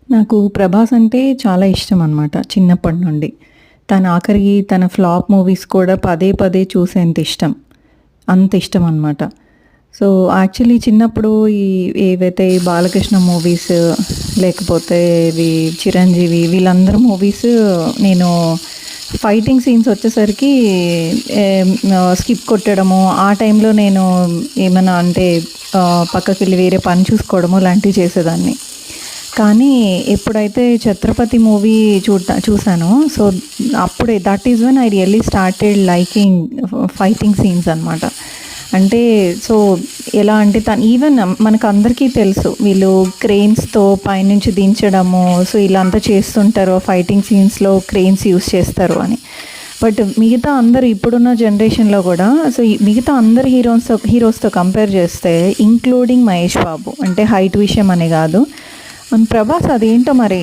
నాకు 'ప్రభాస్' అంటే చాలా ఇష్టమనమాట చిన్నప్పటి నుండి. ఆఖరికి తన ఫ్లాప్ మూవీస్ కూడా పదే పదే చూసేంత ఇష్టం. అంత ఇష్టమనమాట. సో, యాక్చువల్లీ చిన్నప్పుడు ఏవైతే ఈ బాలకృష్ణ మూవీస్ లేకపోతే ఇవి 'చిరంజీవి' వీళ్ళందరి మూవీస్ నేను ఫైటింగ్ సీన్స్ వచ్చేసరికి స్కిప్ కొట్టడము, ఆ టైంలో నేను ఏమన్నా అంటే పక్కకెళ్ళి వేరే పని చూసుకోవడము లాంటివి చేసేదాన్ని. కానీ ఎప్పుడైతే 'ఛత్రపతి' మూవీ చూసానో, సో, అప్పుడే that is when I really started liking fighting scenes అనమాట. అంటే సో, ఎలా అంటే ఈవెన్ మనకందరికీ తెలుసు వీళ్ళు క్రేన్స్‌తో పైనుంచి దించడము, సో, ఇలా అంతా చేస్తుంటారు. ఫైటింగ్ సీన్స్‌లో క్రేన్స్ యూజ్ చేస్తారు అని. బట్ మిగతా అందరూ ఇప్పుడున్న జనరేషన్‌లో గూడా సో, ఈ మిగతా అందరు హీరోస్‌తో కంపేర్ చేస్తే ఇంక్లూడింగ్ మహేష్ బాబు, అంటే హైట్ విషయం అని గాదు. మన 'ప్రభాస్' అదేంటో మరి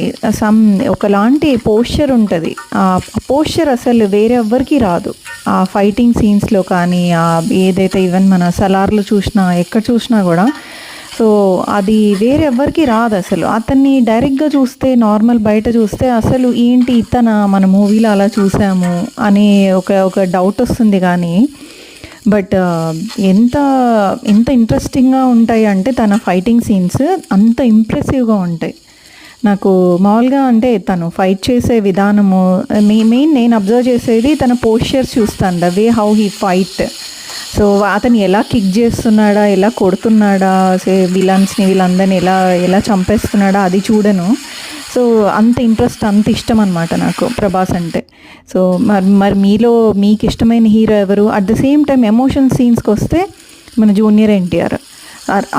ఒకలాంటి పోస్చర్ ఉంటది. ఆ పోస్చర్ అసలు వేరే ఎవ్వరికీ రాదు. ఆ ఫైటింగ్ సీన్స్‌లో కానీ, ఏదైతే ఈవెన్ మన 'సలార్‌లో' చూసినా, ఎక్కడ చూసినా గూడా సో, అది వేరే ఎవ్వరికీ రాదసలు. అతన్ని డైరెక్ట్‌గా చూస్తే, నార్మల్ బయట చూస్తే అసలు ఏంటి ఇతనా మన మూవీలో అలా చూసాము అనే ఒక డౌటొస్తుంది గానీ, బట్ ఎంత ఎంత ఇంట్రెస్టింగ్‌గా ఉంటాయి అంటే తన ఫైటింగ్ సీన్స్ అంత ఇంప్రెసివ్‌గా ఉంటాయి. నాకు మామూలుగా అంటే తను ఫైట్ చేసే విధానము మెయిన్ నేను అబ్జర్వ్ చేసేది తన పోస్చర్స్ చూస్తాను. The way how he fight. So, అతను ఎలా కిక్ చేస్తున్నాడా, ఎలా కొడుతున్నాడా, విలన్స్‌ని వీళ్ళందరిని ఎలా ఎలా చంపేస్తున్నాడా అది చూడను. సో, అంత ఇంట్రెస్ట్, అంత ఇష్టం అనమాట నాకు 'ప్రభాస్' అంటే. సో, మరి మీలో మీకిష్టమైన హీరో ఎవరు? At the same time emotion సీన్స్‌కొస్తే మన 'జూనియర్ ఎన్టీఆర్.'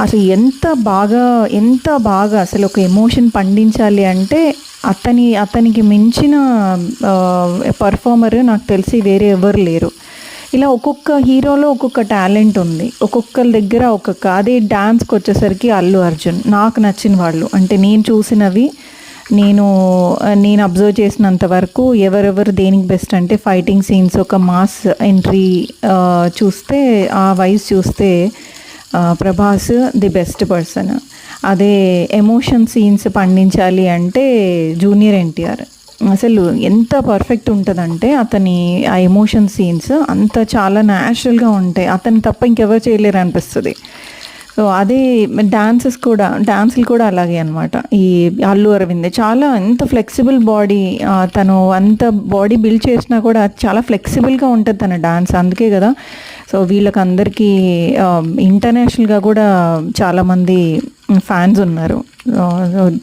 అసలు ఎంత బాగా అసలు ఒక ఎమోషన్ పండించాలి అంటే అతనికి మించిన పెర్ఫార్మర్ నాకు తెలిసి వేరే ఎవరు లేరు. ఇలా ఒక్కొక్క హీరోలో ఒక్కొక్క టాలెంట్ ఉంది. ఒక్కొక్కళ్ళ దగ్గర అదే డాన్స్‌కొచ్చేసరికి 'అల్లు అర్జున్' నాకు నచ్చిన వాళ్ళు. అంటే నేను చూసినవి నేను అబ్జర్వ్ చేసినంత వరకు ఎవరెవరు దేనికి బెస్ట్ అంటే ఫైటింగ్ సీన్స్, ఒక మాస్ ఎంట్రీ చూస్తే ఆ వైస్ చూస్తే 'ప్రభాస్' ది బెస్ట్ పర్సన్. అదే ఎమోషన్ సీన్స్ పండించాలి అంటే 'జూనియర్ ఎన్టీఆర్.' అసలు ఎంత పర్ఫెక్ట్ ఉంటదంటే అతని ఆ ఎమోషన్ సీన్స్ అంత చాలా న్యాచురల్‌గా ఉంటాయి. అతను తప్ప ఇంకెవరు చేయలేరు అనిపిస్తది. సో, అదే డాన్సులు కూడా అలాగే అనమాట. ఈ 'అల్లు అరవింద్' చాలా ఎంత ఫ్లెక్సిబుల్ బాడీ, తను అంత బాడీ బిల్డ్ చేసినా కూడా చాలా ఫ్లెక్సిబుల్‌గా ఉంటది తన డాన్స్. అందుకే గదా! సో, వీళ్ళకందరికీ ఇంటర్నేషనల్‌గా గూడా చాలామంది ఫ్యాన్స్ ఉన్నారు.